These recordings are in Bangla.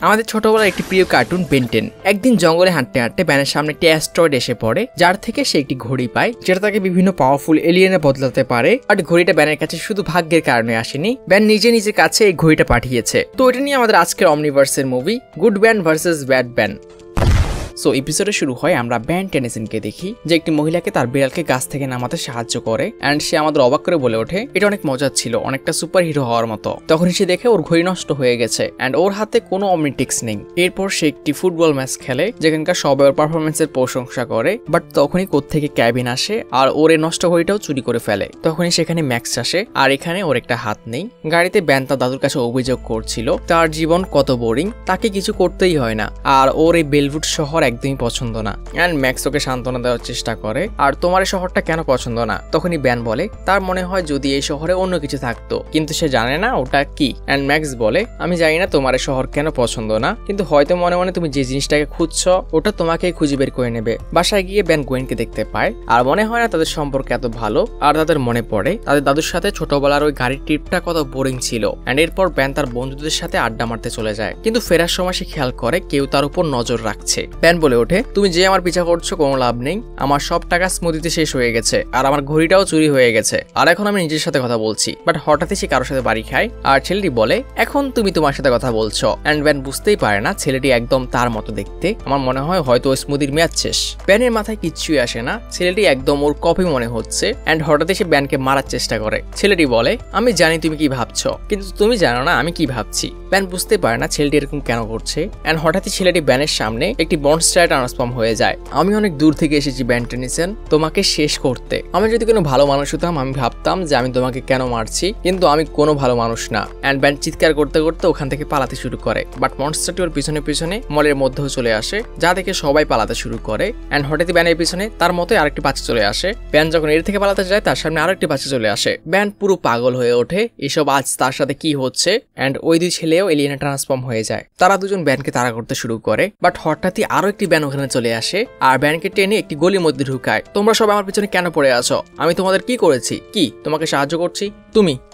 আমাদের ছোটবেলার একটি প্রিয় কার্টুন বেন 10 একদিন জঙ্গলে হাঁটতে হাঁটতে ব্যানের সামনে একটি অ্যাস্ট্রয়েড এসে পড়ে, যার থেকে সে একটি ঘড়ি পায় যেটা তাকে বিভিন্ন পাওয়ারফুল এলিয়েনে বদলাতে পারে। আর ঘড়িটা ব্যানের কাছে শুধু ভাগ্যের কারণে আসেনি, ব্যান নিজের কাছে এই ঘড়িটা পাঠিয়েছে। তো এটা নিয়ে আমাদের আজকের অমনিভার্সের movie good Ben versus bad Ben. So এপিসোডে শুরু হয় আমরা ব্যান টেনিসনকে দেখি, যে একটি মহিলাকে তার বিড়ালকে গাছ থেকে নামাতে সাহায্য করে। অ্যান্ড সে আমাদের অবাক করে বলে ওঠে এটা অনেক মজার ছিল, অনেকটা সুপার হিরো হওয়ার মতো। তখনই সে দেখে ওর ঘড়ি নষ্ট হয়ে গেছে অ্যান্ড ওর হাতে কোনো অমনিটিক্স নেই। এরপর সে একটি ফুটবল ম্যাচ খেলে, যেখানকার সবাই ওর পারফরমেন্সের প্রশংসা করে। বাট তখনই কোত্থেকে ক্যাবিন আসে আর ওর এই নষ্ট ঘড়িটাও চুরি করে ফেলে। তখনই সেখানে ম্যাক্স আসে আর এখানে ওর একটা হাত নেই। গাড়িতে ব্যান তার দাদুর কাছে অভিযোগ করছিল তার জীবন কত বোরিং, তাকে কিছু করতেই হয় না, আর ওর এই বেলভুড শহর একদমই পছন্দ না। অ্যান্ড ম্যাক্স ওকে সান্ত্বনা দেওয়ার চেষ্টা করে, আর তোমার এই শহরটা কেন পছন্দ না? তখনই ব্যান বলে তার মনে হয় যদি এই শহরে অন্য কিছু থাকতো, কিন্তু সে জানে না ওটা কি। অ্যান্ড ম্যাক্স বলে আমি জানি না তোমার এই শহর কেন পছন্দ না, কিন্তু হয়তো মনে মনে তুমি যে জিনিসটাকে খুঁজছো ওটা তোমাকেই খুঁজে বের করে নেবে। বাসায় গিয়ে ব্যান গোয়েনকে দেখতে পায় আর মনে হয় না তাদের সম্পর্ক এত ভালো। আর তাদের মনে পড়ে তাদের দাদুর সাথে ছোটবেলার ওই গাড়ির ট্রিপটা কত বোরিং ছিল। অ্যান্ড এরপর ব্যান তার বন্ধুদের সাথে আড্ডা মারতে চলে যায়, কিন্তু ফেরার সময় সে খেয়াল করে কেউ তার উপর নজর রাখছে। ব্যান বলে ওঠে তুমি যে আমার পিছা করছো কোনো লাভ নেই, আমার সব টাকা স্মুদিতে শেষ হয়ে গেছে আর আমার ঘড়িটাও চুরি হয়ে গেছে, আর এখন আমি নিজের সাথে কথা বলছি। বাট হঠাৎই সে কারোর সাথে বাড়ি খায় আর ছেলেটি বলে এখন তুমি তোমার সাথে কথা বলছো। অ্যান্ড ব্যান বুঝতেই পারে না ছেলেটি একদম তার মতো দেখতে। আমার মনে হয় হয়তো ওই স্মুদির মেয়াদ শেষ। ব্যানের মাথায় কিচ্ছুই আসে না, ছেলেটি একদম ওর কপি মনে হচ্ছে। অ্যান্ড হঠাৎই সে ব্যানকে মারার চেষ্টা করে। ছেলেটি বলে আমি জানি তুমি কি ভাবছো, কিন্তু তুমি জানো না আমি কি ভাবছি। ব্যান বুঝতে পারে না ছেলেটি এরকম কেন করছে। অ্যান্ড হঠাৎই ছেলেটি ব্যানের সামনে একটি মনস্টারে ট্রান্সফর্ম হয়ে যায়। আমি অনেক দূর থেকে এসেছি ব্যান টেনিসন তোমাকে শেষ করতে। আমি যদি কোনো ভালো মানুষ হতাম আমি ভাবতাম যে আমি তোমাকে কেন মারছি, কিন্তু আমি কোনো ভালো মানুষ না। অ্যান্ড ব্যান চিৎকার করতে করতে ওখান থেকে পালাতে শুরু করে। বাট মনস্টারটি ওর পিছনে পিছনে মলের মধ্যেও চলে আসে, যা দেখে সবাই পালাতে শুরু করে। অ্যান্ড হঠাৎই ব্যানের পিছনে তার মতোই আরেকটি বাচ্চা চলে আসে। ব্যান যখন এর থেকে পালাতে যায় তার সামনে আরেকটি বাচ্চা চলে আসে। ব্যান পুরো পাগল হয়ে ওঠে এসব আজ তার সাথে কি হচ্ছে। অ্যান্ড ওই দুই ছেলেও এলিয়েনে ট্রান্সফর্ম হয়ে যায়। তারা দুজন ব্যানকে তাড়া করতে শুরু করে। বাট হঠাৎই আরো একটি ব্যান ওখানে চলে আসে আর ব্যানকে টেনে একটি গলির মধ্যে ঢুকায়। তোমরা সবাই আমার পিছনে কেন পড়ে আছো? আমি তোমাদের কি করেছি? কি তোমাকে সাহায্য করছি?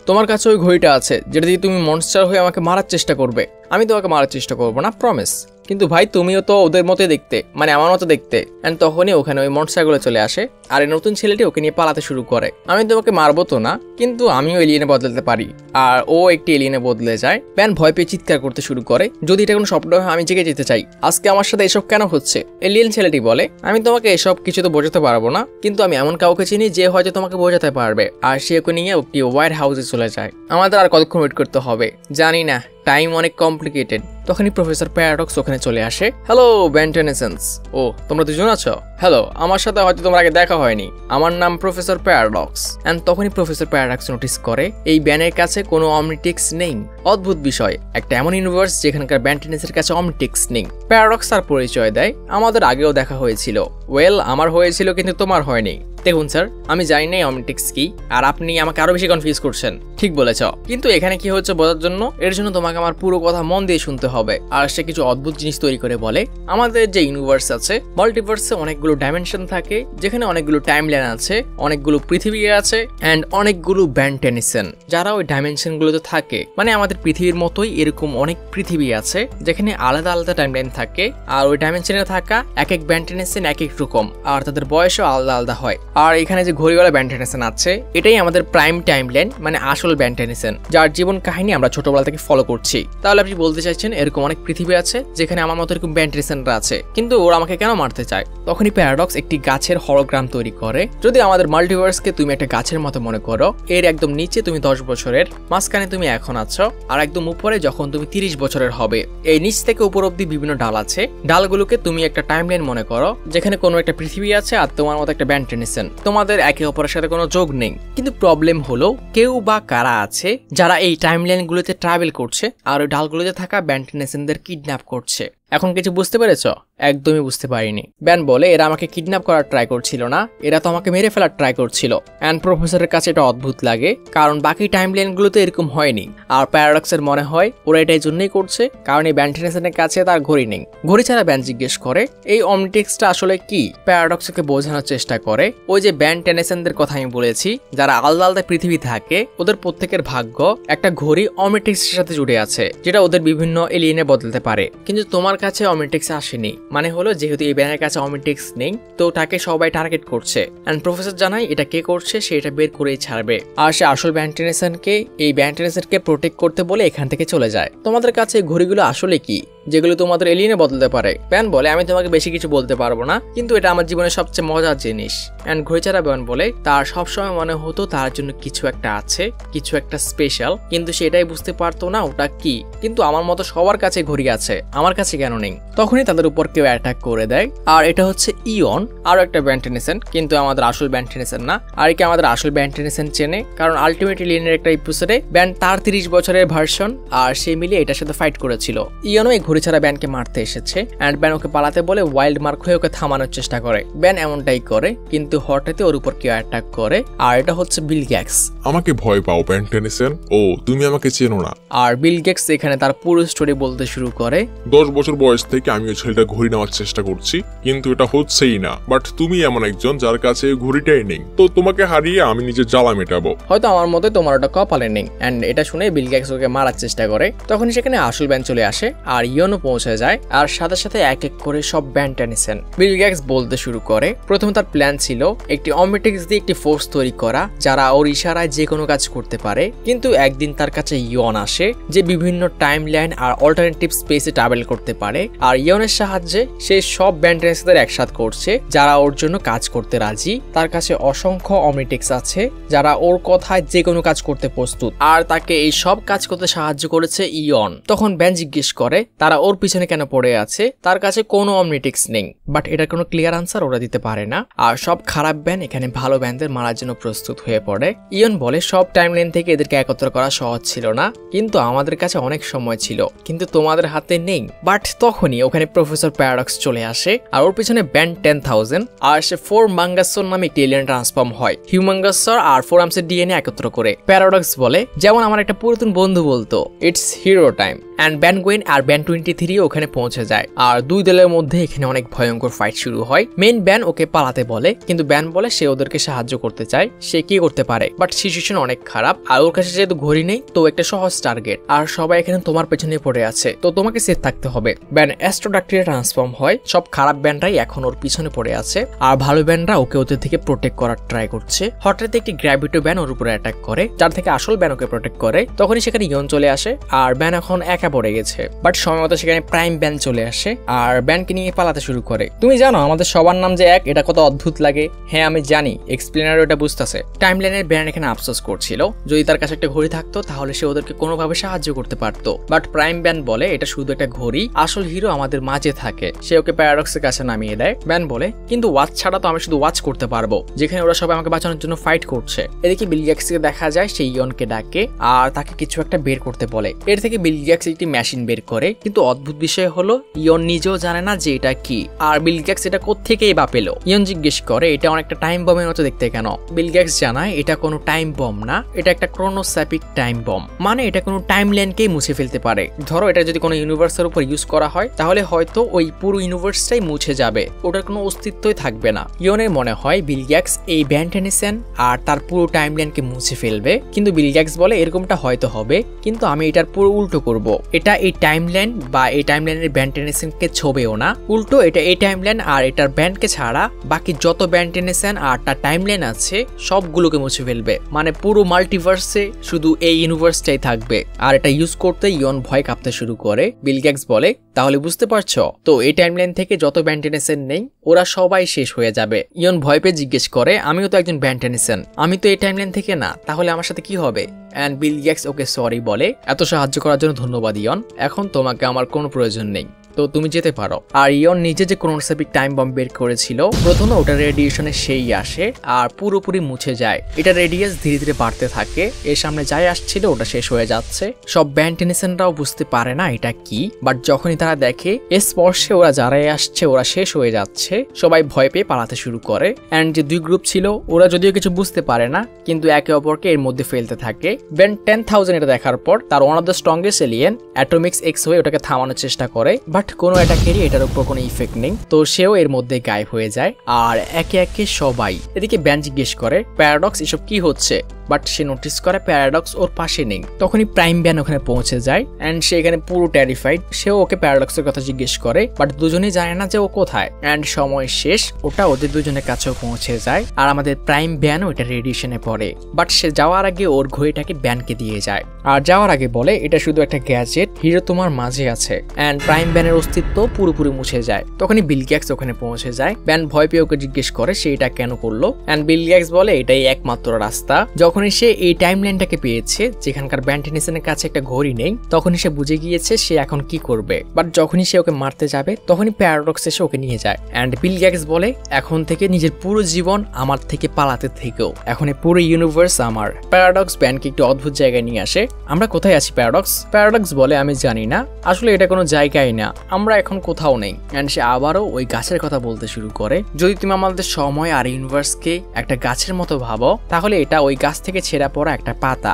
তোমার কাছে ওই ঘড়িটা আছে যেটা দিয়ে তুমি মনস্টার হয়ে আমাকে মারার চেষ্টা করবে। আমি তোমাকে মারার চেষ্টা করবো না, প্রমিস। কিন্তু ভাই তুমিও তো ওদের মতোই দেখতে, মানে আমার মতো দেখতে। অ্যান্ড তখনই ওখানে ওই মনস্টারগুলো চলে আসে আর এই নতুন ছেলেটি ওকে নিয়ে পালাতে শুরু করে। আমি তোমাকে মারবো তো না, কিন্তু আমিও এলিয়েনে বদলাতে পারি। আর ও একটি এলিয়েনে বদলে যায়। ব্যান ভয় পেয়ে চিৎকার করতে শুরু করে যদি এটা কোনো স্বপ্ন হয় আমি জেগে যেতে চাই, আজকে আমার সাথে এসব কেন হচ্ছে? এলিয়েন ছেলেটি বলে আমি তোমাকে এসব কিছু তো বোঝাতে পারবো না, কিন্তু আমি এমন কাউকে চিনি যে হয়তো তোমাকে বোঝাতে পারবে। আর সে ওকে নিয়ে একটি হোয়াইট হাউসে চলে যায়। আমাদের আর কতক্ষণ ওয়েট করতে হবে জানি না, টাইম অনেক কমপ্লিকেটেড। তখনই প্রফেসর প্যারাডক্স ওখানে চলে আসে। Hello ban Tennyson. ও তোমরা দুজন আছো? হ্যালো, আমার সাথে হয়তো তোমার আগে দেখা হয়নি, আমার নাম প্রফেসর প্যারাডক্স। এন্ড তখনই প্রফেসর প্যারাডক্স নোটিস করে এই ব্যানের কাছে কোনো অমনিটিক্স নেই। অদ্ভুত বিষয়, একটা এমন ইউনিভার্স যেখানকার ব্যান টেনিসের কাছে অমনিটিক্স নেই। প্যারাডক্স তার পরিচয় দেয় আমাদের আগেও দেখা হয়েছিল। ওয়েল আমার হয়েছিল কিন্তু তোমার হয়নি। দেখুন স্যার, আমি জানি না অমনিটিক্স কি, আর আপনি আমাকে আরো বেশি কনফিউজ করছেন। ঠিক বলেছ, কিন্তু এখানে কি হচ্ছে বোঝার জন্য এর জন্য তোমাকে আমার পুরো কথা মন দিয়ে শুনতে হবে। আর সে কিছু অদ্ভুত জিনিস তৈরি করে বলে আমাদের যে ইউনিভার্স আছে, মাল্টিভার্সে অনেকগুলো ডাইমেনশন থাকে, যেখানে অনেকগুলো টাইমলাইন আছে, অনেকগুলো পৃথিবী আছে অ্যান্ড অনেকগুলো ব্যান টেনিসন যারা ওই ডাইমেনশন গুলোতে থাকে। মানে আমাদের পৃথিবীর মতোই এরকম অনেক পৃথিবী আছে যেখানে আলাদা আলাদা টাইমলাইন থাকে, আর ওই ডাইমেনশনে থাকা এক এক ব্যান টেনিসন এক এক রকম, আর তাদের বয়সও আলাদা আলাদা হয়। আর এখানে যে ঘড়িওয়ালা ব্যান টেনিসন আছে এটাই আমাদের প্রাইম টাইমলাইন, মানে আসল ব্যান টেনিসন, যার জীবন কাহিনী আমরা ছোটবেলা থেকে ফলো করছি। তাহলে আপনি বলতে চাইছেন এরকম অনেক পৃথিবী আছে যেখানে আমার মতো এরকম ব্যান টেনিসনরা আছে, কিন্তু ওরা আমাকে কেন মারতে চায়? তখনই প্যারাডক্স একটি গাছের হলোগ্রাম তৈরি করে। যদি আমাদের মাল্টিভার্সকে তুমি একটা গাছের মতো মনে করো, এর একদম নিচে তুমি 10 বছরের, মাঝখানে তুমি এখন আছো, আর একদম উপরে যখন তুমি 30 বছরের হবে। এই নিচ থেকে উপর অব্দি বিভিন্ন ডাল আছে। ডালগুলোকে তুমি একটা টাইমলাইন মনে করো যেখানে কোনো একটা পৃথিবী আছে আর তোমার মতো একটা ব্যান টেনিসন। তোমাদের একে অপরের সাথে কোনো যোগ নেই, কিন্তু প্রবলেম হলো কেউ বা কারা আছে যারা এই টাইমলাইন গুলোতে ট্রাভেল করছে আর ওই ডালগুলোতে থাকা ব্যান টেনিসনদের কিডন্যাপ করছে। এখন কিছু বুঝতে পেরেছ? একদমই বুঝতে পারিনি। ব্যান বলে, এরা আমাকে কিডন্যাপ করার ট্রাই করছিল না, এরা তো আমাকে মেরে ফেলার ট্রাই করছিল। অ্যান্ড প্রফেসরের কাছে এটা অদ্ভুত লাগে, কারণ বাকি টাইম লাইনগুলোতে এরকম হয়নি। আর প্যারাডক্সের মনে হয় ওরা এটা এই জন্যই করছে কারণ এই ব্যান টেনেসনের কাছে তার ঘড়ি নেই। ঘড়ি ছাড়া ব্যান জিজ্ঞেস করে এই অমনিটিক্সটা আসলে কি। প্যারাডক্সকে বোঝানোর চেষ্টা করে ওই যে ব্যান টেনেসনদের কথা আমি বলেছি, যারা আলাদা আলাদা পৃথিবী থাকে, ওদের প্রত্যেকের ভাগ্য একটা ঘড়ি অমনিটিক্সের সাথে জুড়ে আছে, যেটা ওদের বিভিন্ন এলিয়েনে বদলাতে পারে। কিন্তু তোমার কাছে অমনিটিক্স আসেনি, মানে হলো যেহেতু এই ব্যানের কাছে অমনিটিক্স নেই, তো তাকে সবাই টার্গেট করছে। এন্ড প্রফেসর জানায় এটা কে করছে, সে এটা বের করেই ছাড়বে। আর সে আসল ব্যান টেনেসনকে এই ব্যান টেনেসনকে প্রোটেক্ট করতে বলে এখান থেকে চলে যায়। তোমাদের কাছে এই ঘড়িগুলো আসলে কি, যেগুলো তোমাদের এলিয়েনে বদলাতে পারে? ব্যান বলে, আমি তোমাকে বেশি কিছু বলতে পারবো না, কিন্তু এটা আমার জীবনের সবচেয়ে মজার জিনিস। এন্ড ঘড়িচারা ব্যান বলে তার সবসময় মনে হতো তার জন্য কিছু একটা আছে, কিছু একটা স্পেশাল, কিন্তু সেটাই বুঝতে পারতো না ওটা কি। কিন্তু আমার মতো সবার কাছে ঘড়ি আছে, আমার কাছে কেন নেই? তখনই তাদের উপর কেউ অ্যাটাক করে দেয়, আর এটা হচ্ছে ইয়ন, আরো একটা ব্যান টেনেসন, কিন্তু আমাদের আসল ব্যান টেনেসন না। আর একে আমাদের আসল ব্যান টেনেসন চেনে, কারণ আলটিমেট এলিয়েনের একটা এপিসোডে ব্যান তার 30 বছরের ভার্সন আর সে মিলে এটার সাথে ফাইট করেছিল। ইয়নও এই ঘড়ি ছাড়া ব্যানকে মারতে এসেছে, অ্যান্ড ব্যান ওকে পালাতে বলে ওয়াইল্ড মার্ক হয়ে ওকে থামানোর চেষ্টা করে। ব্যান এমনটাই করে, কিন্তু হঠাৎই ওর উপর কেউ অ্যাটাক করে, আর এটা হচ্ছে বিল গ্যাটস। আমাকে ভয় পাও ব্যান টেনেসন? ও তুমি আমাকে চেনো না। আর বিল গেটস এখানে তার পুরো স্টোরি বলতে শুরু করে। 10 বছর বয়স থেকে আমি ওই ছেলেটা ঘড়ি নেওয়ার চেষ্টা করছি, কিন্তু এটা হচ্ছেই না। বাট তুমি এমন একজন যার কাছে ঘড়িটাই নেই, তো তোমাকে হারিয়ে আমি নিজের জ্বালা মেটাবো। হয়তো আমার মতে তোমার ওটা কপালে নেই। এন্ড এটা শুনে বিল গেটস ওকে মারার চেষ্টা করে। তখন সেখানে আসল ব্যান চলে আসে, আর ইয়নও পৌঁছে যায়, আর সাথে সাথে এক এক করে সব ব্যান টেনেছেন। বিল গেটস বলতে শুরু করে প্রথমে তার প্ল্যান ছিল একটি অমনিটিক্স দিয়ে একটি ফোর্স তৈরি করা, যারা ওর ইশারায় যে কোনো কাজ করতে পারে। কিন্তু একদিন তার কাছে ইয়ন আসে, যে বিভিন্ন টাইম লাইন আর অল্টারনেটিভ স্পেসে ট্রাভেল করতে পারে, আর ইয়নের সাহায্যে সে সব ব্যান টেনেসদের একসাথ করছে যারা ওর জন্য কাজ করতে রাজি। তার কাছে অসংখ্য অমনিটিক্স আছে যারা ওর কথায় যে কোনো কাজ করতে প্রস্তুত, আর তাকে এই সব কাজ করতে সাহায্য করেছে ইয়ন। তখন ব্যান জিজ্ঞেস করে তারা ওর পিছনে কেন পড়ে আছে, তার কাছে কোনো অমনিটিক্স নেই। বাট এটার কোনো ক্লিয়ার আনসার ওরা দিতে পারে না, আর সব খারাপ ব্যান এখানে ভালো ব্যানদের মারার জন্য প্রস্তুত হয়ে পড়ে। ইয়ন বলে সব টাইমলাইন থেকে এদেরকে একত্র করা সহজ ছিল না, কিন্তু আমাদের কাছে অনেক সময় ছিল, কিন্তু তোমাদের হাতে নেই। বাট তখনই ওখানে প্রফেসর প্যারাডক্স চলে আসে, আর ওর পিছনে ব্যান 10,000, আর সে 4 মাঙ্গাসর নামে একটি এলিয়েন ট্রান্সফর্ম হয় হিউম্যাঙ্গাসর আর 4 আর্মসের ডিএনএ একত্র করে। প্যারাডক্স বলে, যেমন আমার একটা পুরাতন বন্ধু বলতো, it's hero time. And Ben Gwen আর ব্যান 23 ওখানে পৌঁছে যায়, আর দুই দলের মধ্যে এখানে অনেক ভয়ঙ্কর ফাইট শুরু হয়। মেইন ব্যান ওকে পালাতে বলে, কিন্তু ব্যান বলে সে ওদেরকে সাহায্য করতে চায়, সে কি করতে পারে। বাট সিচুয়েশন অনেক খারাপ, আর ওর কাছে যেহেতু ঘড়ি নেই, তো একটা সহজ টার্গেট, আর সবাই এখানে তোমার পেছনে পড়ে আছে, তো তোমাকে সেফ থাকতে হবে। ব্যান অ্যাস্ট্রোডাক্টিলে ট্রান্সফর্ম হয়, সব খারাপ ব্যানরাই এখন ওর পিছনে পড়ে আছে, আর ভালো ব্যানরা ওকে ওদের থেকে প্রোটেক্ট করার ট্রাই করছে। হঠাৎ একটি গ্র্যাভিটো ব্যান ওর উপরে অ্যাটাক করে, যার থেকে আসল ব্যান ওকে প্রোটেক্ট করে। তখনই সেখানে ইয়ন চলে আসে, আর ব্যান এখন একা পড়ে গেছে। বাট সময় মতো সেখানে প্রাইম ব্যান চলে আসে, আর ব্যানকে নিয়ে পালাতে শুরু করে। তুমি জানো আমাদের সবার নাম যে এক, এটা কত অদ্ভুত লাগে। হ্যাঁ আমি জানি, এক্সপ্লেনার ওটা বুঝতেছে। টাইমলাইনের ব্যান এখানে আফসোস করছিল, যদি তার কাছে একটা ঘড়ি থাকতো তাহলে সে ওদেরকে কোনোভাবে সাহায্য করতে পারতো। বাট প্রাইম ব্যান বলে এটা শুধু একটা ঘড়ি, আসল হিরো আমাদের মাঝে থাকে। সে ওকে প্যারাডক্সের কাছে নামিয়ে দেয়। ব্যান বলে, কিন্তু ওয়াচ ছাড়া তো আমি শুধু ওয়াচ করতে পারবো, যেখানে ওরা সবাই আমাকে বাঁচানোর জন্য ফাইট করছে। এদিকে বিল গ্যাটসকে দেখা যায়, সেই ইয়নকে ডাকে আর তাকে কিছু একটা বের করতে বলে। এর থেকে বিল গ্যাটস একটি মেশিন বের করে, কিন্তু অদ্ভুত বিষয় হলো ইয়ন নিজেও জানে না যে এটা কি, আর বিল গ্যাটস এটা কোত্থেকেই বা পেল। ইয়ন জিজ্ঞেস করে এটা অনেকটা টাইম বমের মতো দেখতে কেন। বিল গ্যাটস জানায় এটা কোনো টাইম বম না, এটা একটা ক্রোনোস্যাপিক টাইম বম, মানে এটা কোনো টাইম লাইনকেই মুছে ফেলতে পারে। ধরো এটা যদি কোনো ইউনিভার্সের উপর ইউজ করা হয়, তাহলে হয়তো ওই পুরো ইউনিভার্সটাই মুছে যাবে, ওটার কোনো অস্তিত্বই থাকবে না। ইয়নের মনে হয় বিল গ্যাটস এই ব্যান টেনেছেন আর তার পুরো টাইম লাইনকে মুছে ফেলবে, কিন্তু বিল গ্যাটস বলে এরকমটা হয়তো হবে, কিন্তু আমি এটার পুরো উল্টো করব। এটা এই টাইমলাইন বা এই টাইমলাইনের ব্যান টেনেছেনকে ছবেও না, উল্টো এটা এই টাইমলাইন আর এটার ব্যান্ডকে ছাড়া বাকি যত ব্যান টেনেছেন আর তার টাইমলাইন আছে সবগুলোকে মুছে ফেলবে, মানে পুরো মাল্টিভার্সে শুধু এই ইউনিভার্সটাই থাকবে। আর এটা ইউজ করতে ইয়ন ভয় কাঁপতে শুরু করে। বিল গ্যাটস বলে, তাহলে বুঝতে পারছো তো এই টাইমলাইন থেকে যত ব্যান টেনেছেন নেই ওরা সবাই শেষ হয়ে যাবে। ইয়ন ভয় পেয়ে জিজ্ঞেস করে, আমিও তো একজন ব্যান টেনেছেন, আমি তো এই টাইমলাইন থেকে না, তাহলে আমার সাথে কি হবে? And bill gets okay sorry বলে, এত সাহায্য করার জন্য ধন্যবাদ ইয়ন, এখন তোমাকে আমার কোনো প্রয়োজন নেই। তো তুমি যেতে পারো। আর ইয়ন নিজে যে ক্রোনোস্যাপিক টাইম বম্ব বের করেছিল, প্রথমে ওটা রেডিয়েশনে সেই আসে আর পুরোপুরি মুছে যায়। এটা রেডিয়াস ধীরে ধীরে বাড়তে থাকে, এর সামনে যাই আসছিল ওটা শেষ হয়ে যাচ্ছে। সব ব্যান টেনিসনরাও বুঝতে পারে না এটা কি, বাট যখনই তারা দেখে এর স্পর্শে ওরা যারাই আসছে ওরা শেষ হয়ে যাচ্ছে, সবাই ভয় পেয়ে পালাতে শুরু করে। অ্যান্ড যে দুই গ্রুপ ছিল ওরা যদিও কিছু বুঝতে পারে না, কিন্তু একে অপরকে এর মধ্যে ফেলতে থাকে। ব্যান 10,000 এটা দেখার পর তার one of the strongest alien Atomics x হয়ে ওটাকে থামানোর চেষ্টা করে, বাট কোনো অ্যাটাকেরই এটার উপর কোনো ইফেক্ট নেই। তো সেও এর মধ্যে গায়েব হয়ে যায়। আর একে একে সবাই এদিকে ব্যান জিজ্ঞেস করে প্যারাডক্স এসব কি হচ্ছে, বাট সে নোটিস করে প্যারাডক্স ওর পাশে নেই। তখনই প্রাইম ব্যান ওখানে পৌঁছে যায় অ্যান্ড সে এখানে পুরো টেরিফাইড। সেও ওকে প্যারাডক্সের কথা জিজ্ঞেস করে, বাট দুজনেই জানে না যে ও কোথায়। অ্যান্ড সময় শেষ, ওটা ওদের দুজনের কাছেও পৌঁছে যায় আর আমাদের প্রাইম ব্যানও এটা রেডিয়েশনে পড়ে। বাট সে যাওয়ার আগে ওর ঘড়িটাকে ব্যানকে দিয়ে যায় আর যাওয়ার আগে বলে এটা শুধু একটা গ্যাজেট, হিরো তোমার মাঝে আছে। অ্যান্ড প্রাইম ব্যানের অস্তিত্ব পুরোপুরি মুছে যায়। তখনই বিল গ্যাটস ওখানে পৌঁছে যায়। ব্যান ভয় পেয়ে ওকে জিজ্ঞেস করে সে এটা কেন করলো, অ্যান্ড বিল গ্যাটস বলে এটাই একমাত্র রাস্তা। যখনই সে এই টাইমলাইনটাকে পেয়েছে যেখানকার ব্যান টেনিসনের কাছে একটা ঘড়ি নেই, তখনই সে বুঝে গিয়েছে সে এখন কি করবে। বাট যখনই সে ওকে মারতে যাবে তখনই প্যারাডক্স এসে ওকে নিয়ে যায়। অ্যান্ড বিল গ্যাটস বলে এখন থেকে নিজের পুরো জীবন আমার থেকে পালাতে থেকেও, এখন এই পুরো ইউনিভার্স আমার। প্যারাডক্স ব্যানকে একটু অদ্ভুত জায়গায় নিয়ে আসে। আমরা কোথায় আছি প্যারাডক্স? প্যারাডক্স বলে আমি জানি না, আসলে এটা কোনো জায়গায় না, আমরা এখন কোথাও নেই। অ্যান্ড সে আবারও ওই গাছের কথা বলতে শুরু করে, যদি তুমি আমাদের সময় আর ইউনিভার্সকে একটা গাছের মতো ভাবো তাহলে এটা ওই গাছ থেকে ছেঁড়া পড়া একটা পাতা।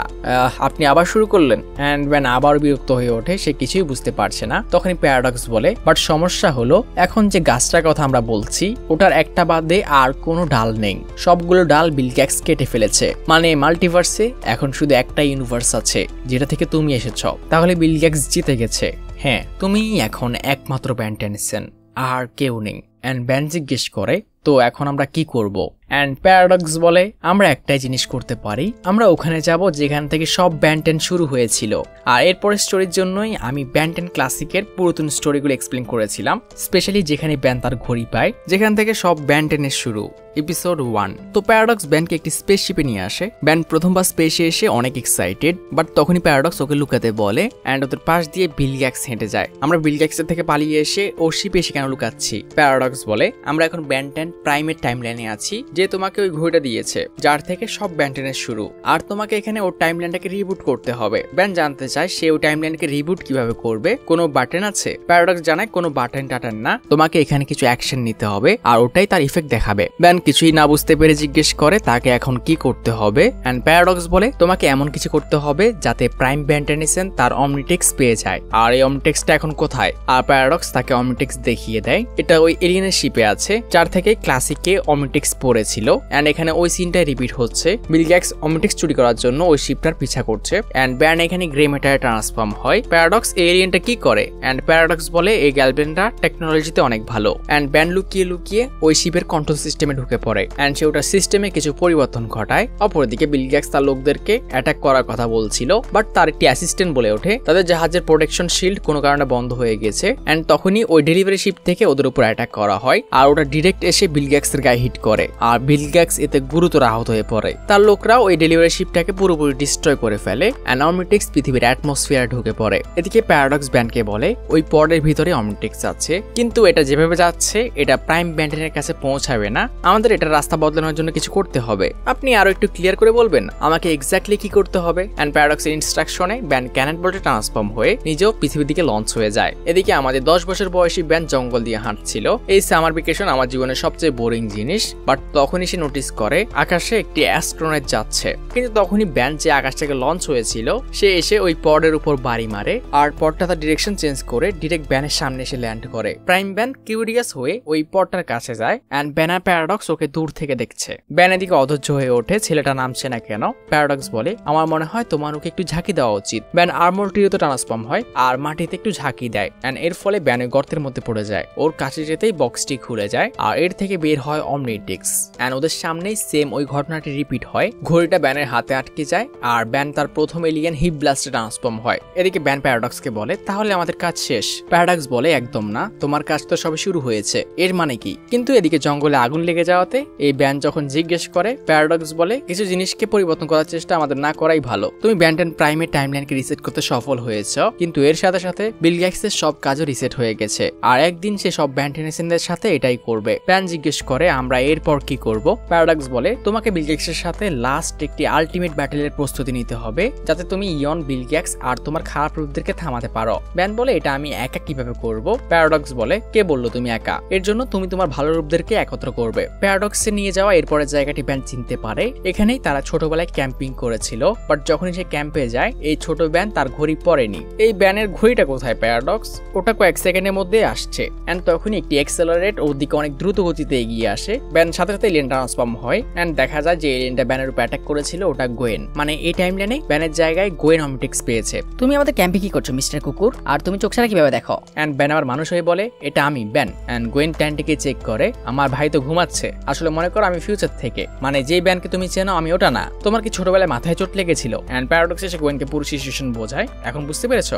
আপনি আবার শুরু করলেন। অ্যান্ড ব্যান আবার বিরক্ত হয়ে ওঠে, সে কিছুই বুঝতে পারছে না। তখনই প্যারাডক্স বলে বাট সমস্যা হলো এখন যে গাছটার কথা আমরা বলছি ওটার একটা বাদে আর কোনো ডাল নেই, সবগুলো ডাল বিল গ্যাটস কেটে ফেলেছে। মানে মাল্টিভার্সে এখন শুধু একটা ইউনিভার্স আছে যেটা থেকে তুমি এসেছ। তাহলে বিল গ্যাটস জিতে গেছে। হ্যাঁ, তুমি এখন একমাত্র ব্যান টেনিসন, আর কেউ নেই। অ্যান্ড ব্যান জিজ্ঞেস করে তো এখন আমরা কি করব? অ্যান্ড প্যারাডক্স বলে আমরা একটাই জিনিস করতে পারি, আমরা ওখানে যাব যেখান থেকে সব ব্যান টেন শুরু হয়েছিল। আর এরপরের স্টোরির জন্যই আমি ব্যান টেন ক্লাসিকের পুরাতন স্টোরিগুলো এক্সপ্লেন করেছিলাম, স্পেশালি যেখানে ব্যান তার ঘড়ি পায়, যেখান থেকে সব ব্যান টেনের শুরু, এপিসোড 1। তো প্যারাডক্স ব্যানকে একটি স্পেসশিপে নিয়ে আসে। ব্যান প্রথমবার স্পেসে এসে অনেক এক্সাইটেড, বাট তখনই প্যারাডক্স ওকে লুকাতে বলে। অ্যান্ড ওদের পাশ দিয়ে বিল গ্যাটস হেঁটে যায়। আমরা বিল গ্যাটসের থেকে পালিয়ে এসে ও শিপে এসে কেন লুকাচ্ছি? প্যারাডক্স বলে আমরা এখন ব্যান টেন প্রাইমের টাইমলাইনে আছি, যে তোমাকে ওই ঘড়িটা দিয়েছে যার থেকে সব ব্যান টেনের শুরু, আর তোমাকে এখানে ওর টাইমলাইনটাকে রিবুট করতে হবে। ব্যান জানতে চায় সে ওই টাইমলাইনকে রিবুট কিভাবে করবে, কোনো বাটন আছে? প্যারাডক্স জানায় কোনো বাটন টাটন না, তোমাকে এখানে কিছু অ্যাকশন নিতে হবে আর ওটাই তার ইফেক্ট দেখাবে। ব্যান কিছুই না বুঝতে পেরে জিজ্ঞেস করে তাকে এখন কি করতে হবে। অ্যান্ড প্যারাডক্স বলে তোমাকে এমন কিছু করতে হবে যাতে প্রাইম ব্যান টেনিসন তার অমনিটেক্স পেয়ে যায়। আর এই অমনিটেক্সটা এখন কোথায়? আর প্যারাডক্স তাকে অমনিটেক্স দেখিয়ে দেয়। এটা ওই এলিয়েনের শিপে আছে যার থেকে ক্লাসিকে অমনিটেক্স পড়েছিল। অ্যান্ড এখানে ওই সিনটাই রিপিট হচ্ছে। বিল গ্যাটস অমনিটেক্স চুরি করার জন্য ওই শিপটার পিছা করছে। অ্যান্ড ব্যান এখানে গ্রে ম্যাটারে ট্রান্সফর্ম হয়। প্যারাডক্স এই এলিয়েনটা কি করে? অ্যান্ড প্যারাডক্স বলে এই গ্যালব্যানটা টেকনোলজিতে অনেক ভালো। অ্যান্ড ব্যান লুকিয়ে লুকিয়ে ওই শিপের কন্ট্রোল সিস্টেমে ঢুকে পড়ে। অ্যান্ড সে ওটার সিস্টেমে কিছু পরিবর্তন ঘটায়। অপরদিকে বিল গ্যাটস তার লোকদেরকে অ্যাটাক করার কথা বলছিল, বাট তার একটি অ্যাসিস্ট্যান্ট বলে ওঠে তাদের জাহাজের প্রোটেকশন শিল্ড কোনো কারণে বন্ধ হয়ে গেছে। অ্যান্ড তখনই ওই ডেলিভারি শিপ থেকে ওদের উপর অ্যাটাক করা হয় আর ওটা ডিরেক্ট এসে বিল গ্যাটসের গায়ে হিট করে আর বিল গ্যাটস এতে গুরুতর আহত হয়ে পড়ে। তার লোকরা ওই ডেলিভারি শিপটাকে পুরোপুরি ডিস্ট্রয় করে ফেলে। অ্যান্ড অমনিটেক্স পৃথিবীর অ্যাটমসফিয়ারে ঢুকে পড়ে। এদিকে প্যারাডক্স ব্যানকে বলে ওই পডের ভিতরে অমনিটেক্স আছে, কিন্তু এটা যেভাবে যাচ্ছে এটা প্রাইম ব্যান্ডেনের কাছে পৌঁছাবে না, আমাদের এটা রাস্তা বদলানোর জন্য কিছু করতে হবে। আপনি আরো একটু ক্লিয়ার করে বলবেন আমাকে এক্স্যাক্টলি কি করতে হবে? অ্যান্ড প্যারাডক্সের ইনস্ট্রাকশনে ব্যান ক্যানট বোল্টে ট্রান্সফর্ম হয়ে নিজেও পৃথিবীর দিকে লঞ্চ হয়ে যায়। এদিকে আমাদের 10 বছর বয়সী ব্যান জঙ্গল দিয়ে হাঁটছিল। এই সামার ভ্যাকেশন আমার জীবনের সবচেয়ে বোরিং জিনিস, বাট তখনই সে নোটিস করে আকাশে একটি অ্যাস্ট্রোনট যাচ্ছে। কিন্তু তখনই ব্যান যে আকাশ থেকে লঞ্চ হয়েছিল সে এসে ওই পডের উপর বাড়ি মারে আর পডটা তার ডিরেকশন চেঞ্জ করে ডিরেক্ট ব্যানের সামনে এসে ল্যান্ড করে। প্রাইম ব্যান কিউরিয়াস হয়ে ওই পডটার কাছে যায় অ্যান্ড ব্যান আর প্যারাডক্স ওকে দূর থেকে দেখছে। ব্যান এদিকে অধৈর্য হয়ে ওঠে, ছেলেটা নামছে না কেন? প্যারাডক্স বলে আমার মনে হয় তোমার ওকে একটু ঝাঁকি দেওয়া উচিত। ব্যান আর্মর টিরিতে ট্রান্সফর্ম হয় আর মাটিতে একটু ঝাঁকি দেয় অ্যান্ড এর ফলে ব্যান গর্তের মধ্যে পড়ে যায়। ওর কাছে যেতেই বক্সটি খুলে যায় আর এর থেকে বের হয় অমনিটেক্স। এন্ড ওদের সামনেই সেম ওই ঘটনাটি রিপিট হয়। ঘড়িটা ব্যানের হাতে আটকে যায় আর ব্যান তার প্রথম এলিয়েন হিপ ব্লাস্টে ট্রান্সফর্ম হয়। এদিকে ব্যান প্যারাডক্সকে বলে তাহলে আমাদের কাজ শেষ। প্যারাডক্স বলে একদম না, তোমার কাজ তো সবে শুরু হয়েছে, এর মানে কি? কিন্তু এদিকে জঙ্গলে আগুন লেগে যাওয়াতে এই ব্যান যখন জিজ্ঞেস করে, প্যারাডক্স বলে কিছু জিনিসকে পরিবর্তন করার চেষ্টা আমাদের না করাই ভালো। তুমি ব্যান্টেন প্রাইমের টাইমলাইনকে রিসেট করতে সফল হয়েছ, কিন্তু এর সাথে সাথে বিল গেটসের সব কাজও রিসেট হয়ে গেছে আর একদিন সে সব ব্যান্টেনিসেনদের সাথে এটাই করবে। ব্যান জিজ্ঞেস করে আমরা এরপর কি করব? প্যারাডক্স বলে তোমাকে বিল গেটসের সাথে লাস্ট একটি আলটিমেট ব্যাটেলের প্রস্তুতি নিতে হবে যাতে তুমি ইয়ন, বিল গেটস আর তোমার খারাপ রূপদেরকে থামাতে পারো। ব্যান বলে এটা আমি একা কিভাবে করব? প্যারাডক্স বলে কে বললো তুমি একা? এর জন্য তুমি তোমার ভালো রূপদেরকে একত্র করবে। প্যারাডক্সে নিয়ে যাওয়া এরপরের জায়গাটি ব্যান চিনতে পারে। এখানেই তারা ছোটবেলায় ক্যাম্পিং করেছিল, বাট যখনই সে ক্যাম্পে যায় এই ছোট ব্যান তার ঘড়ি পরেনি। এই ব্যানের ঘড়িটা কোথায় প্যারাডক্স? ওটা কয়েক সেকেন্ডের মধ্যে আসছে। এন্ড তখনই একটি এক্সেলারেট ওর দিকে অনেক দ্রুত গতিতে এগিয়ে আসে। ব্যান সাথে সাথে এলিয়েন ট্রান্সফর্ম হয় এন্ড দেখা যায় যে এলিয়েনটা ব্যানের উপর অ্যাটাক করেছিল ওটা গোয়েন। মানে এই টাইমলাইনে ব্যানের জায়গায় গোয়েন অমিটিক্স পেয়েছে। তুমি আমাদের ক্যাম্পে কি করছো মিস্টার কুকুর? আর তুমি চোখ ছাড়া কিভাবে দেখো? এন্ড ব্যান আবার মানুষ হয়ে বলে এটা আমি ব্যান। এন্ড গোয়েন ট্যানটিকে চেক করে, আমার ভাই তো ঘুমাচ্ছে, আসলে মনে করো আমি ফিউচার থেকে, মানে যেই ব্যানকে তুমি চেনো আমি ওটা না। তোমার কি ছোটবেলায় মাথায় চোট লেগেছিল? এন্ড প্যারাডক্স এসে গোয়েনকে পুরো সিচুয়েশন বোঝায়। এখন বুঝতে পেরেছো?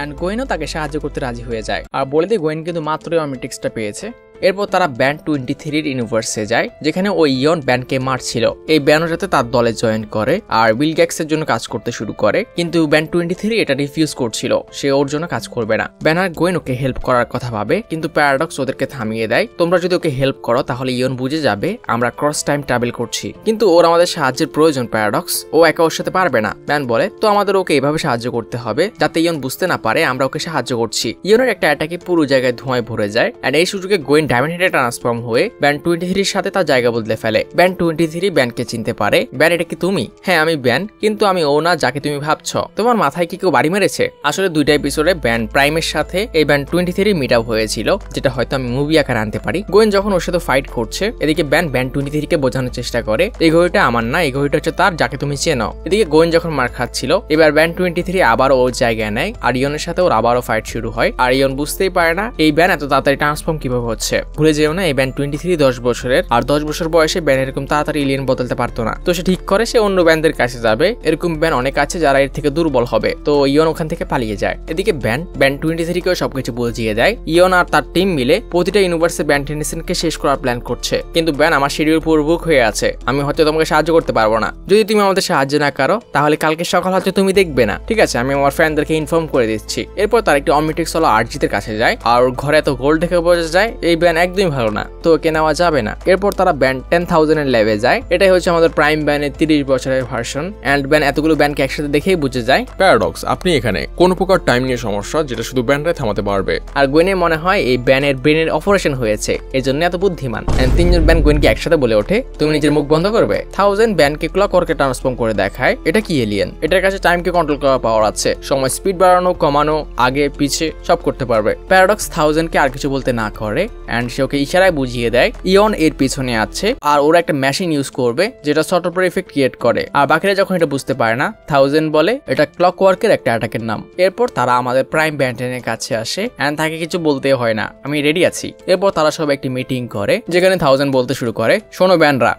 এন্ড গোয়েনও তাকে সাহায্য করতে রাজি হয়ে যায় আর বলে দিয়ে গোয়েন কিন্তু মাত্রই অমিটিক্সটা পেয়েছে। এরপর তারা ব্যান্ড 23 ইউনিভার্সে যায় যেখানে ওই ইয়ন ব্যানকে মারছিল। এই ব্যানও যাতে তার দলে জয়েন করে আর বিল গেটসের জন্য কাজ করতে শুরু করে, কিন্তু ব্যান্ড 23 এটা রিফিউজ করছিল, সে ওর জন্য কাজ করবে না। ব্যান আর গোয়েন ওকে হেল্প করার কথা ভাবে, কিন্তু প্যারাডক্স ওদেরকে থামিয়ে দেয়। তোমরা যদি ওকে হেল্প করো তাহলে ইয়ন বুঝে যাবে আমরা ক্রস টাইম ট্রাভেল করছি, কিন্তু ওর আমাদের সাহায্যের প্রয়োজন প্যারাডক্স, ও একা ওর সাথে পারবে না। ব্যান বলে তো আমাদের ওকে এভাবে সাহায্য করতে হবে যাতে ইয়ন বুঝতে না পারে আমরা ওকে সাহায্য করছি। ইয়নের একটা অ্যাটাকে পুরো জায়গায় ধোঁয়ায় ভরে যায় এন্ড এই সুযোগে গোয়েন ডায়মন্ড হেডে ট্রান্সফর্ম হয়ে ব্যান্ড 23 এর সাথে তার জায়গা বদলে ফেলে। ব্যান্ড 23 ব্যানকে চিনতে পারে। ব্যান এটা কি তুমি? হ্যাঁ আমি ব্যান, কিন্তু আমি ও না যাকে তুমি ভাবছো। তোমার মাথায় কি কেউ বাড়ি মেরেছে? আসলে দুইটা এপিসোডে ব্যান্ড প্রাইমের সাথে এই ব্যান্ড 23 মিট আপ হয়েছিল, যেটা হয়তো আমি মুভি আকারে আনতে পারি। গোয়েন যখন ওর সাথে ফাইট করছে এদিকে ব্যান্ড 23 কে বোঝানোর চেষ্টা করে এই ঘড়িটা আমার না, এই ঘড়িটা হচ্ছে তার যাকে তুমি চেনো। এদিকে গোয়েন যখন মার খাচ্ছিল এবার ব্যান্ড 23 আবার ওর জায়গায় নেয় আর ইয়নের সাথে ওর আবারও ফাইট শুরু হয় আর ইয়ন বুঝতেই পারে না এই ব্যান এত তাড়াতাড়ি ট্রান্সফর্ম কিভাবে হচ্ছে। ভুলে যেও না এই ব্যান্ড 23 10 বছরের, আর 10 বছর বয়সে ব্যান এরকম তাড়াতাড়ি এলিয়েন বদলাতে পারতো না। তো সে ঠিক করে সে অন্য ব্যান্ডের কাছে যাবে। এরকম ব্যান অনেক আছে যারা এর থেকে দুর্বল হবে, তো ইয়ন ওখান থেকে পালিয়ে যায়। এদিকে ব্যান্ড 23 কেও সবকিছু বুঝিয়ে দেয়। ইয়ন আর তার টিম মিলে প্রতিটা ইউনিভার্সে ব্যান্ড টেনিসনকে শেষ করার প্ল্যান করছে, কিন্তু ব্যান আমার শিডিউল পুরো বুক হয়ে আছে, আমি হয়তো তোমাকে সাহায্য করতে পারবো না। যদি তুমি আমাদের সাহায্য না করো তাহলে কালকে সকাল হয়তো তুমি দেখবে না, ঠিক আছে? আমি আমার ফ্রেন্ডদেরকে ইনফর্ম করে দিচ্ছি। এরপর তার একটি অমিটিক্স হলো আরজিতের কাছে যায় আর ঘরে এত গোল্ড দেখে বোঝা যায় এই ব্যান একদমই ভালো না, তো ওকে নেওয়া যাবে না। এরপর তারা ব্যান্ড 10,000 এর লেভে যায়। এটাই হচ্ছে আমাদের প্রাইম ব্যানের 30 বছরের ভার্সন। এন্ড ব্যান এতগুলো ব্যানকে একসাথে দেখেই বুঝে যায় প্যারাডক্স আপনি এখানে কোন প্রকার টাইম নিয়ে সমস্যা যেটা শুধু ব্যান্ডে থামাতে পারবে। আর গোয়েনের মনে হয় এই ব্যানের ব্রেনের অপারেশন হয়েছে, এজন্য এত বুদ্ধিমান। এন্ড তিনজন ব্যান গোয়েনকে একসাথে বলে ওঠে তুমি নিজের মুখ বন্ধ করবে। 1000 ব্যানকে ক্লক ওয়ার্কে ট্রান্সফর্ম করে দেখায় এটা কি এলিয়েন, এটার কাছে টাইমকে কন্ট্রোল করার পাওয়ার আছে, সময় স্পিড বাড়ানো কমানো আগে পিছে সব করতে পারবে। প্যারাডক্স 1000 কে আর কিছু বলতে না করে এন্ড সে ওকে ইশারায় বুঝিয়ে দেয় ইয়ন এর পিছনে আছে আর ওরা একটা মেশিন ইউজ করবে যেটা সফটওয়্যার ইফেক্ট ক্রিয়েট করে। আর বাকিরা যখন এটা বুঝতে পারে না 1000 বলে এটা ক্লক ওয়ার্কের একটা অ্যাটাকের নাম। এরপর তারা আমাদের প্রাইম ব্যান্টেনের কাছে আসে এন্ড তাকে কিছু বলতে হয় না, আমি রেডি আছি। এরপর তারা সব একটি মিটিং করে যেখানে 1000 বলতে শুরু করে শোনো ব্যানরা,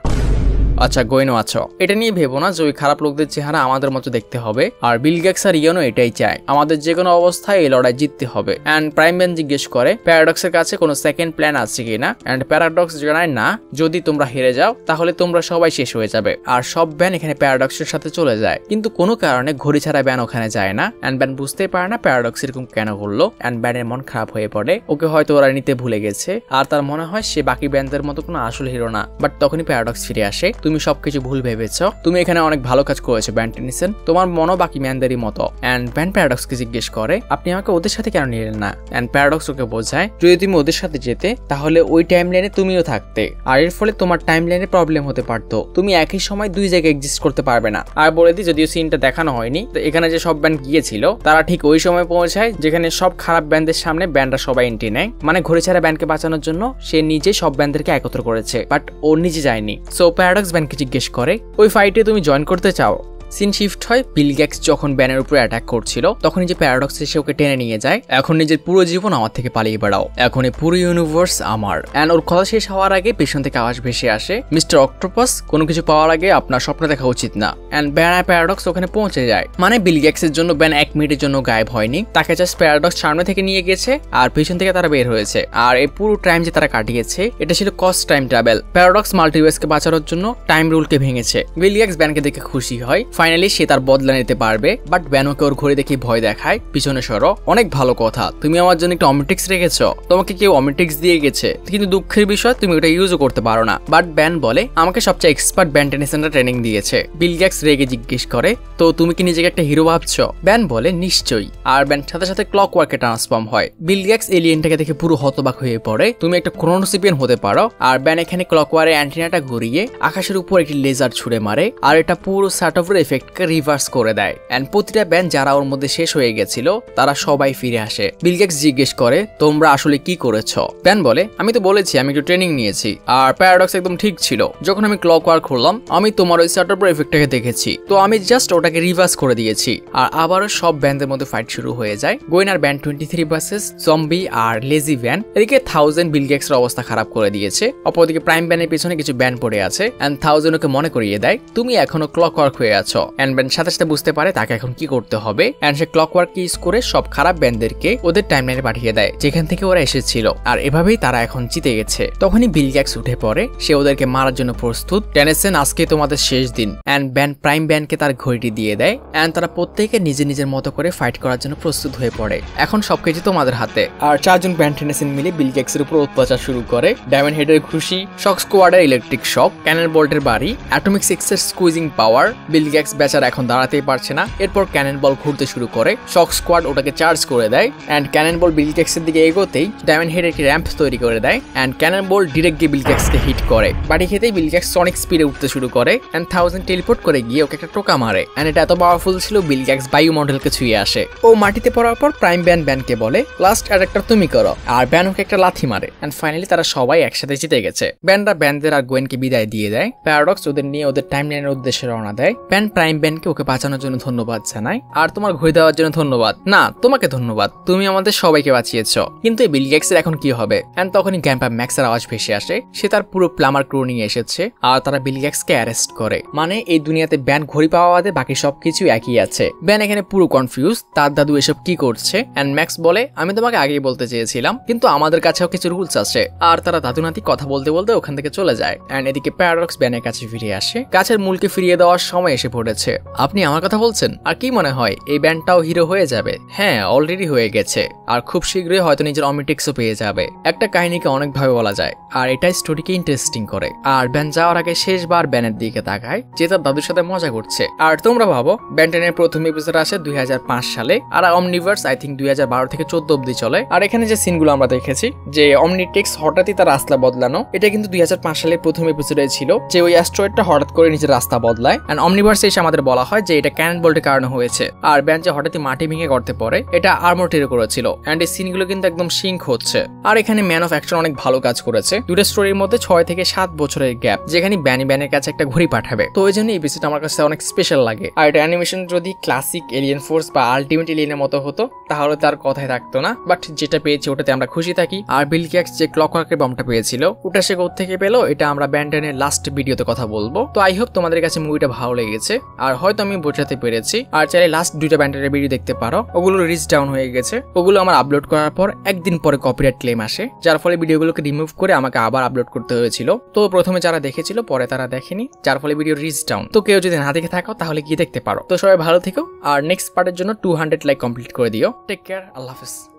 আচ্ছা গোয়েনও আছো, এটা নিয়ে ভেবো না যে ওই খারাপ লোকদের চেহারা আমাদের মতো দেখতে হবে, আর বিল গেটস আর ইয়নও এটাই চায়, আমাদের যে কোনো অবস্থায় এই লড়াই জিততে হবে। এন্ড প্রাইম ব্যান জিজ্ঞেস করে প্যারাডক্সের কাছে কোনো সেকেন্ড প্ল্যান আছে কিনা। এন্ড প্যারাডক্স জানায় না, যদি তোমরা হেরে যাও তাহলে তোমরা সবাই শেষ হয়ে যাবে। আর সব ব্যান এখানে প্যারাডক্সের সাথে চলে যায়, কিন্তু কোনো কারণে ঘড়ি ছাড়া ব্যান ওখানে যায় না। এন্ড ব্যান বুঝতেই পারে না প্যারাডক্স এরকম কেন করলো। এন্ড ব্যানের মন খারাপ হয়ে পড়ে, ওকে হয়তো ওরা নিতে ভুলে গেছে আর তার মনে হয় সে বাকি ব্যানদের মতো কোনো আসল হিরো না। বাট তখনই প্যারাডক্স ফিরে আসে, তুমি সবকিছু ভুল ভেবেছ, তুমি এখানে অনেক ভালো কাজ করেছো ব্যান টেনিসন, তোমার মনও বাকি ম্যানদেরই মতো। এন্ড ব্যান প্যারাডক্সকে জিজ্ঞেস করে আপনি আমাকে ওদের সাথে কেন নিলেন না। এন্ড প্যারাডক্স ওকে বোঝায় যদি তুমি ওদের সাথে যেতে তাহলে ওই টাইম লাইনে তুমিও থাকতে, আর এর ফলে তোমার টাইম লাইনে প্রবলেম হতে পারতো, তুমি একই সময় দুই জায়গায় এক্সিস্ট করতে পারবে না। আর বলে দিই যদিও সিনটা দেখানো হয়নি, তো এখানে যে সব ব্যান্ড গিয়েছিল তারা ঠিক ওই সময় পৌঁছায় যেখানে সব খারাপ ব্যান্ডের সামনে ব্যান্ডরা সবাই এন্ট্রি নেয়, মানে ঘড়ি ছাড়া ব্যান্ডকে বাঁচানোর জন্য সে নিজে সব ব্যান্ডদেরকে একত্র করেছে, বাট ও নিজে যায়নি। সো প্যারাডক্স ব্যান্ডকে জিজ্ঞেস করে ওই ফাইটে তুমি জয়েন করতে চাও। সিন শিফট হয় বিল গেটস যখন ব্যানের উপরে অ্যাটাক করছিল তখন যে প্যারাডক্স এসে ওকে টেনে নিয়ে যায়, এখন নিজের পুরো জীবন আমার থেকে পালিয়ে বেড়াও, এখন এই পুরো ইউনিভার্স আমার। এন্ড ওর কথা শেষ হওয়ার আগে পেছন থেকে আওয়াজ ভেসে আসে, মিস্টার অক্টোপাস কোনো কিছু পাওয়ার আগে আপনার স্বপ্ন দেখা উচিত না। এন্ড ব্যান আর প্যারাডক্স ওখানে পৌঁছে যায়। মানে বিল গেটসের জন্য ব্যান 1 মিনিটের জন্য গায়েব হয়নি, তাকে জাস্ট প্যারাডক্স সামনে থেকে নিয়ে গেছে আর পেছন থেকে তারা বের হয়েছে। আর এই পুরো টাইম যে তারা কাটিয়েছে এটা ছিল কস্ট টাইম ট্রাভেল। প্যারাডক্স মাল্টিভার্সকে বাঁচানোর জন্য টাইম রুলকে ভেঙেছে। বিল গেটস ব্যানকে দেখে খুশি হয়, ফাইনালি সে তার বদলা নিতে পারবে। বাট ব্যান ওকে ওর ঘড়ি দেখে ভয় দেখায়, পিছনে সরো। অনেক ভালো কথা, তুমি আমার জন্য একটা অমিটিক্স রেখেছ, তোমাকে কেউ অমিটিক্স দিয়ে গেছে, কিন্তু দুঃখের বিষয় তুমি ওটা ইউজও করতে পারো না। বাট ব্যান বলে আমাকে সবচেয়ে এক্সপার্ট ব্যান টেনিসনরা ট্রেনিং দিয়েছে। বিল গেটস রেগে জিজ্ঞেস করে, তো তুমি কি নিজেকে একটা হিরো ভাবছো? ব্যান বলে নিশ্চয়ই। আর ব্যান সাথে সাথে ক্লকওয়ার্কে ট্রান্সফর্ম হয়। বিল গেটস এলিয়েনটাকে দেখে পুরো হতবাক হয়ে পড়ে, তুমি একটা ক্রোনোসিপিয়ান হতে পারো। আর ব্যান এখানে ক্লকওয়ারের অ্যান্টেনাটা ঘুরিয়ে আকাশের উপর একটি লেজার ছুড়ে মারে, আর এটা পুরো স্যাটওভার এফেক্টকে রিভার্স করে দেয়। এন্ড প্রতিটা ব্যান যারা ওর মধ্যে শেষ হয়ে গেছিল তারা সবাই ফিরে আসে। বিল গেটস জিজ্ঞেস করে, তোমরা আসলে কি করেছো? ব্যান বলে, আমি তো বলেছি আমি একটু ট্রেনিং নিয়েছি। আর প্যারাডক্স একদম ঠিক ছিল, যখন আমি ক্লকওয়ার্ক করলাম আমি তোমার ওই স্যাটওভার এফেক্টটাকে দেখেছি, তো আমি জাস্ট ওটাকে রিভার্স করে দিয়েছি। আর আবারও সব ব্যান্ডের মধ্যে ফাইট শুরু হয়ে যায়। গোয়েনার ব্যান্ড 23 ভার্সেস জম্বি আর লেজি ভ্যান। এদিকে 1000 বিল গেটসের অবস্থা খারাপ করে দিয়েছে, অপরদিকে প্রাইম ব্যানের পিছনে কিছু ব্যান্ড পড়ে আছে। এন্ড 1000 ওকে মনে করিয়ে দেয় তুমি এখনো ক্লকওয়ার্ক হয়ে আছো। এন্ড ব্যান্ড সাথে সাথে বুঝতে পারে তাকে এখন কি করতে হবে। এন্ড সে ক্লকওয়ার্ক ইউজ করে সব খারাপ ব্যান্ডদেরকে ওদের টাইমলাইনে পাঠিয়ে দেয় যেখান থেকে ওরা এসেছিল। আর এভাবেই তারা এখন জিতে গেছে। তখনই বিল গেটস উঠে পড়ে, সে ওদেরকে মারার জন্য প্রস্তুত। টেনেসেন আজকে তোমাদের শেষ দিন। এন্ড ব্যান প্রাইম ব্যানকে তার ঘড়িটি দিয়ে দেয়। এন্ড তারা প্রত্যেকে নিজের নিজের মতো করে ফাইট করার জন্য প্রস্তুত হয়ে পড়ে। এখন সবকিছু তোমাদের হাতে। আর 4 জন ব্যান টেনেসেন মিলে বিল গেটসের উপর অত্যাচার শুরু করে। ডায়মন্ড হেডের খুশি, শক স্কোয়াডের ইলেকট্রিক শক, ক্যানন বোল্টের বাড়ি, অ্যাটমিক সিক্সের স্কুইজিং পাওয়ার। বিল গেটস বেচারা এখন দাঁড়াতেই পারছে না। এরপর ক্যানন বল ঘুরতে শুরু করে, শক স্কোয়াড ওটাকে চার্জ করে দেয়। এন্ড ক্যানন বল বিল গেটসের দিকে এগোতেই ডায়মন্ড হেড একটি র্যাম্প তৈরি করে দেয়। এন্ড ক্যানন বল ডিরেক্ট গিয়ে বিল গেটসকে হিট করে। বাড়ি খেতেই বিল গেটস সনিক স্পিডে উঠতে শুরু করে। এন্ড 1000 টেলিপোর্ট করে গিয়ে ওকে একটা টোকা মারে। এন্ড এটা এত পাওয়ারফুল ছিল বিল গেটস বায়ুমণ্ডলকে ছুঁয়ে আসে। ও মাটিতে পড়ার পর প্রাইম ব্যানকে বলে লাস্ট অ্যাটাকটা তুমি করো। আর ব্যান ওকে একটা লাথি মারে। এন্ড ফাইনালি তারা সবাই একসাথে জিতে গেছে। ব্যানরা ব্যানদের আর গোয়েনকে বিদায় দিয়ে দেয়। প্যারাডক্স ওদের নিয়ে ওদের টাইমলাইনের উদ্দেশ্যে রওনা দেয়। ব্যান প্রাইম ব্যানকে ওকে বাঁচানোর জন্য ধন্যবাদ জানায়। আর তোমার ঘড়ি দেওয়ার জন্য ধন্যবাদ না, তোমাকে ধন্যবাদ, তুমি আমাদের সবাইকে বাঁচিয়েছো। কিন্তু এই বিল গেটসের এখন কি হবে? এন্ড তখনই গ্র্যান্ডপা ম্যাক্সের আওয়াজ ভেসে আসে। সে তার পুরো প্লামার ক্রু নিয়ে এসেছে। আর তারা বিল গেটসকে অ্যারেস্ট করে। মানে এই দুনিয়াতে ব্যান ঘড়ি পাওয়া বাদে বাকি সবকিছু একই আছে। ব্যান এখানে পুরো কনফিউজ, তার দাদু এসব কি করছে। এন্ড ম্যাক্স বলে আমি তোমাকে আগেই বলতে চেয়েছিলাম, কিন্তু আমাদের কাছেও কিছু রুলস আছে। আর তারা দাদু নাতি কথা বলতে বলতে ওখান থেকে চলে যায়। এন্ড এদিকে প্যারাডক্স ব্যানের কাছে ফিরে আসে। গাছের মূলকে ফিরিয়ে দেওয়ার সময় এসে পড়েছে। আপনি আমার কথা বলছেন? আর কি মনে হয় এই ব্যান্ডটাও হিরো হয়ে যাবে? হ্যাঁ, অলরেডি হয়ে গেছে। আর খুব শীঘ্রই হয়তো নিজের অমিটিক্সও পেয়ে যাবে। একটা কাহিনীকে অনেকভাবে বলা যায়, আর এটাই স্টোরিকে ইন্টারেস্টিং করে। আর ব্যান যাওয়ার আগে শেষবার ব্যানের দিকে তাকায়, যে তার দাদুর সাথে মজা করছে। আর তোমরা ভাবো ব্যান 10 এর প্রথম এপিসোড আসে 2005 সালে। আর অমনিভার্স আই থিঙ্ক 2012 থেকে 14 অব্দি চলে। আর এখানে যে সিনগুলো আমরা দেখেছি যে অমনিটেক্স হঠাৎই তার রাস্তা বদলানো, এটা কিন্তু 2005 সালের প্রথম এপিসোডে ছিল, যে ওই অ্যাস্ট্রয়েডটা হঠাৎ করে নিজের রাস্তা বদলায়। এন্ড অমনিভার্সে এসে আমাদের বলা হয় যে এটা ক্যানন বোল্টের কারণে হয়েছে। আর ব্যান যে হঠাৎই মাটি ভেঙে করতে পারে এটা আর্মর টেরে করেছিল। এন্ড এই সিনগুলো কিন্তু একদম সিঙ্ক হচ্ছে। আর এখানে ম্যান অফ অ্যাকশন অনেক ভালো কাজ করেছে। দুটো স্টোরির মধ্যে 6 থেকে 7 বছরের গ্যাপ, যেখানে ব্যানের কাছে একটা ঘড়ি পাঠাবে। তো ওই জন্য এই এপিসোড আমার কাছে অনেক স্পেশাল লাগে। আর এটা অ্যানিমেশন যদি ক্লাসিক এলিয়েন ফোর্স বা আলটিমেট এলিয়েনের মতো হতো তাহলে তার কথাই থাকতো না। বাট যেটা পেয়েছি ওটাতে আমরা খুশি থাকি। আর বিল গেটস যে ক্লকওয়ার্কের বমটা পেয়েছিল ওটা সে কোত্থেকে পেলো এটা আমরা ব্যান 10 এর লাস্ট ভিডিওতে কথা বলবো। তো আই হোপ তোমাদের কাছে মুভিটা ভালো লেগেছে আর হয়তো আমি বোঝাতে পেরেছি। আর চাইলে লাস্ট 2টা ব্যান 10 এর ভিডিও দেখতে পারো, ওগুলো রিচ ডাউন হয়ে গেছে। ওগুলো আমার আপলোড করার পর একদিন পরে কপিরাইট ক্লেম আসে, যার ফলে ভিডিওগুলোকে রিমুভ করে আমাকে আবার আপলোড করতে হয়েছিল। তো প্রথমে যারা দেখেছিল পরে তারা দেখেনি, যার ফলে ভিডিও রিচ ডাউন। তো কেউ যদি না দেখে থাকো তাহলে গিয়ে দেখতে পারো। তো সবাই ভালো থেকো আর নেক্সট পার্টের জন্য 200 লাইক কমপ্লিট করে দিও। টেক কেয়ার, আল্লাহ হাফেজ।